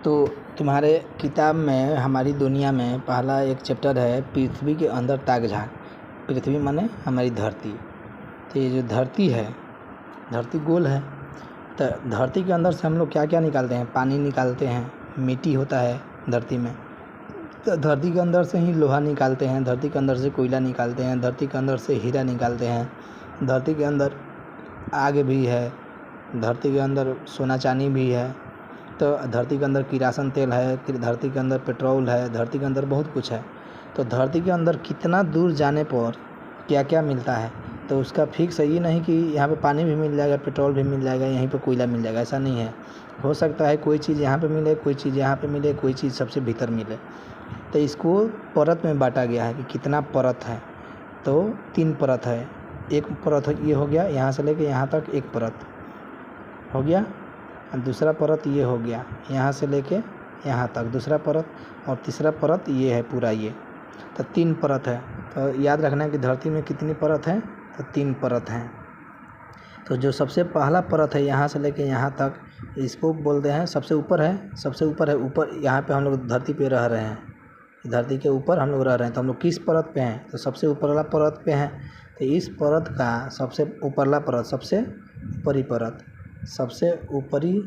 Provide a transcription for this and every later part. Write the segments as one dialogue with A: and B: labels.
A: तो तुम्हारे किताब में हमारी दुनिया में पहला एक चैप्टर है पृथ्वी के अंदर ताक झांक। पृथ्वी माने हमारी धरती। तो ये जो धरती है, धरती गोल है, तो धरती के अंदर से हम लोग क्या क्या निकालते हैं? पानी निकालते हैं, मिट्टी होता है धरती में, तो धरती के अंदर से ही लोहा निकालते हैं, धरती के अंदर से कोयला निकालते हैं, धरती के अंदर से हीरा निकालते हैं, धरती के अंदर आग भी है, धरती के अंदर सोना चांदी भी है, तो धरती के अंदर किरासन तेल है, धरती के अंदर पेट्रोल है, धरती के अंदर बहुत कुछ है। तो धरती के अंदर कितना दूर जाने पर क्या क्या मिलता है, तो उसका फिक्स ये नहीं कि यहाँ पे पानी भी मिल जाएगा, पेट्रोल भी मिल जाएगा, यहीं पे कोयला मिल जाएगा, ऐसा नहीं है। हो सकता है कोई चीज़ यहाँ पे मिले, कोई चीज़ यहाँ पे मिले, कोई चीज़ सबसे भीतर मिले। तो इसको परत में बांटा गया है कि कितना परत है। तो 3 परत है। एक परत ये हो गया, यहाँ से लेके यहाँ तक एक परत हो गया, दूसरा परत ये हो गया, यहाँ से लेके यहाँ तक दूसरा परत, और तीसरा परत ये है पूरा ये। तो 3 परत है। तो याद रखना है कि धरती में कितनी परत है, तो 3 परत हैं। तो जो सबसे पहला परत है यहाँ से लेके यहाँ तक, इसको बोलते हैं सबसे ऊपर है, सबसे ऊपर है। ऊपर यहाँ पे हम लोग धरती पे रह रहे हैं, धरती के ऊपर हम लोग रह रहे हैं। तो हम लोग किस परत पे हैं? तो सबसे ऊपर वाला परत पे हैं। तो इस परत का सबसे ऊपरला परत, सबसे ऊपरी परत, सबसे ऊपरी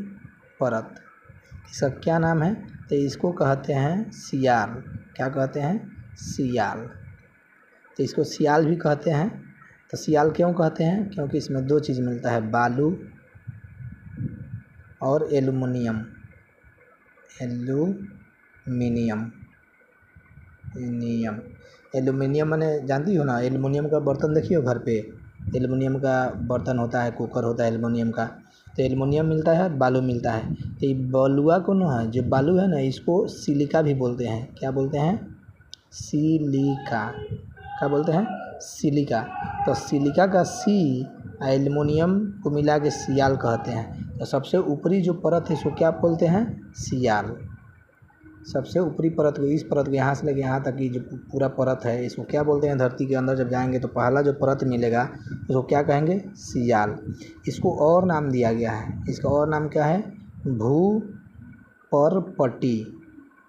A: परत, इसका क्या नाम है? तो इसको कहते हैं सियाल। क्या कहते हैं? सियाल। तो इसको सियाल भी कहते हैं। तो सियाल क्यों कहते हैं? क्योंकि इसमें 2 चीज़ मिलता है, बालू और एल्युमिनियम। एल्युमिनियम माने जानती हो ना, एल्युमिनियम का बर्तन देखिए घर पे, एल्युमिनियम का बर्तन होता है, कुकर होता है एल्युमिनियम का। तो एल्युमिनियम मिलता है, बालू मिलता है। तो ये बलुआ को ना है, जो बालू है ना, इसको सिलिका भी बोलते हैं। क्या बोलते हैं? सिलिका। क्या बोलते हैं? सिलिका। तो सिलिका का सी एल्युमिनियम को मिला के सियाल कहते हैं। तो सबसे ऊपरी जो परत है इसको क्या बोलते हैं? सियाल। सबसे ऊपरी परत को, इस परत को यहाँ से लेके यहाँ तक की जो पूरा परत है, इसको क्या बोलते हैं? धरती के अंदर जब जाएंगे तो पहला जो परत मिलेगा उसको क्या कहेंगे? सियाल। इसको और नाम दिया गया है, इसका और नाम क्या है? भूपर्पटी।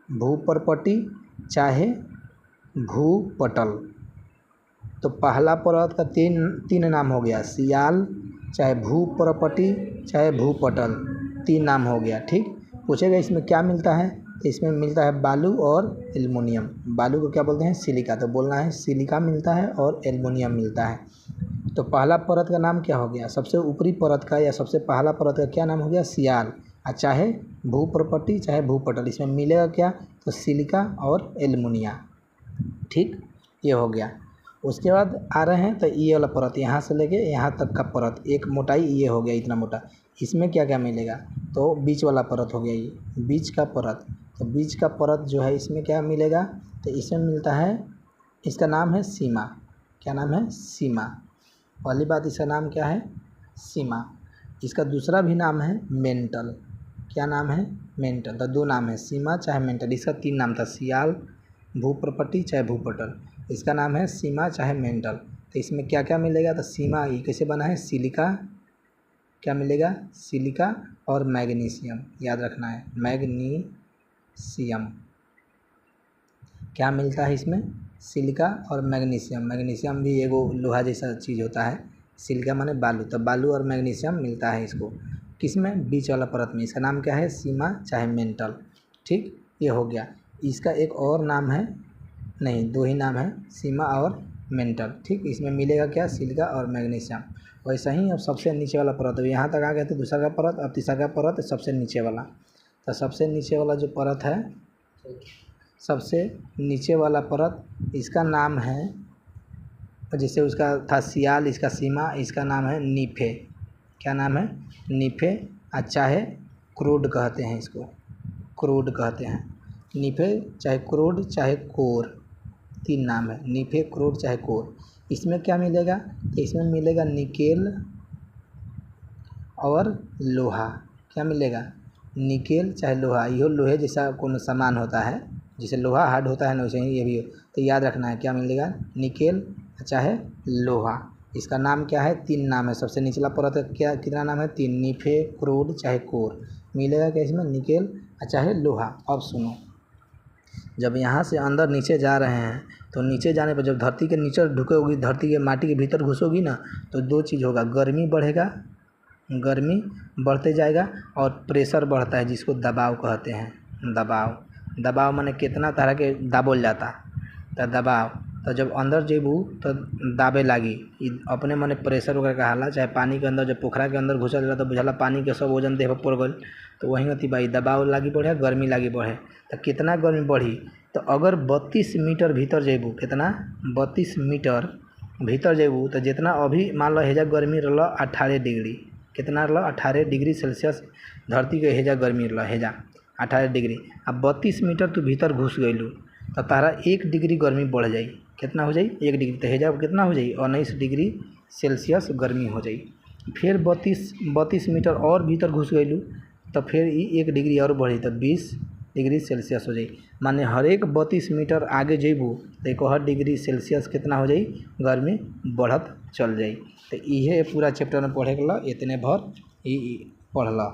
A: भूपर्पटी चाहे भूपटल। तो पहला परत का तीन नाम हो गया, सियाल, चाहे भूपर्पटी, चाहे भूपटल, 3 नाम हो गया। ठीक, पूछेगा इसमें क्या मिलता है? तो इसमें मिलता है बालू और एल्युमिनियम। बालू को क्या बोलते हैं? सिलिका। तो बोलना है सिलिका मिलता है और एल्युमिनियम मिलता है। तो पहला परत का नाम क्या हो गया? सबसे ऊपरी परत का या सबसे पहला परत का क्या नाम हो गया? सियाल। चाहे भूपर्पटी चाहे भूपटल, इसमें मिलेगा क्या? तो सिलिका और एल्युमिनियम। ठीक, ये हो गया। उसके बाद आ रहे हैं तो ये वाला परत, यहाँ से लेके यहाँ तक का परत, एक मोटाई ये हो गया, इतना मोटा। इसमें क्या क्या मिलेगा? तो बीच वाला परत हो गया, ये बीच का परत। तो बीच का परत जो है, इसमें क्या मिलेगा? तो इसमें मिलता है, इसका नाम है सीमा। क्या नाम है? सीमा। पहली बात, इसका नाम क्या है? सीमा। इसका दूसरा भी नाम है मेंटल। क्या नाम है? मेंटल। तो 2 नाम है, सीमा चाहे मेंटल। इसका 3 नाम था, सियाल, भूपर्पटी चाहे भूपटल। इसका नाम है सीमा चाहे मेंटल। तो इसमें क्या क्या मिलेगा? तो सीमा ये कैसे बना है? सिलिका। क्या मिलेगा? सिलिका और मैग्नीशियम। याद रखना है, मैग्नीशियम। क्या मिलता है इसमें? सिलिका और मैग्नीशियम। मैग्नीशियम भी एगो लोहा जैसा चीज़ होता है। सिलिका माने बालू, तो बालू और मैग्नीशियम मिलता है इसको। किसमें? बीच वाला परत में। इसका नाम क्या है? सीमा चाहे मेंटल। ठीक, ये हो गया। इसका एक और नाम है, नहीं 2 ही नाम है, सीमा और मेंटल। ठीक, इसमें मिलेगा क्या? सिलिका और मैग्नीशियम। वैसा ही अब सबसे नीचे वाला परत, अब यहाँ तक आ गया तो दूसरा का परत, अब तीसरा का परत, सबसे नीचे वाला। तो सबसे नीचे वाला जो परत है, सबसे नीचे वाला परत, इसका नाम है, जैसे उसका था सियाल, इसका सीमा, इसका नाम है नीफे। क्या नाम है? नीफे। चाहे क्रूड कहते हैं इसको, क्रूड कहते हैं। नीफे चाहे क्रूड चाहे कोर, 3 नाम है, नीफे, क्रूड चाहे कोर। इसमें क्या मिलेगा? तो इसमें मिलेगा निकेल और लोहा। क्या मिलेगा? निकेल चाहे लोहा। यो लोहे जैसा कोनो सामान होता है, जैसे लोहा हार्ड होता है ना, वैसे ही ये भी। तो याद रखना है, क्या मिलेगा? निकेल चाहे लोहा। इसका नाम क्या है? 3 नाम है। सबसे निचला परत क्या, कितना नाम है? 3, नीफे, क्रूड चाहे कोर। मिलेगा क्या इसमें? निकेल चाहे लोहा। अब सुनो, जब यहाँ से अंदर नीचे जा रहे हैं तो नीचे जाने पर जब धरती के नीचे ढुकोगी, धरती के माटी के भीतर घुसोगी ना, तो दो चीज़ होगा, गर्मी बढ़ेगा, गर्मी बढ़ते जाएगा और प्रेशर बढ़ता है जिसको दबाव कहते हैं। दबाव माने कितना तरह के दाबल जाता, तो दबाव। तो जब अंदर जेबू तो दाबे लागी, अपने मने प्रेशर वगैरह कहाला। चाहे पानी के अंदर जब पोखरा के अंदर घुसल जाला तो बुझाला पानी के सब वजन देह पर पड़ गल, तो वहीं होती भाई दबाव लागी बढ़े, गर्मी लागी बढ़े। तो कितना गर्मी बढ़ी, तो अगर 32 मीटर भीतर जेबू, कितना 32 मीटर भीतर जेबू, तो जितना अभी मान लो हेजा गर्मी रहा 18 डिग्री, कितना रहा 18 डिग्री सेल्सियस धरती के हेजा गर्मी रहा, हेजा 18 डिग्री। अब 32 मीटर तू भीतर घुस गईलू तो तारा 1 डिग्री गर्मी बढ़ जाई, कितना हो जाई 1 डिग्री, तो हेजा कितना हो जाई 19 डिग्री सेल्सियस गर्मी हो जाई। फिर 32 मीटर और भीतर घुस गईलू तो फिर 1 डिग्री और बढ़ी, तो 20 डिग्री सेल्सियस हो जाई। माने हर एक 32 मीटर आगे जेबू तो 1 डिग्री सेल्सियस कितना हो जाई, गर्मी बढ़त चल जाई। तो इहे पूरा चैप्टर में पढ़े के ला, इतने भर पढ़ला।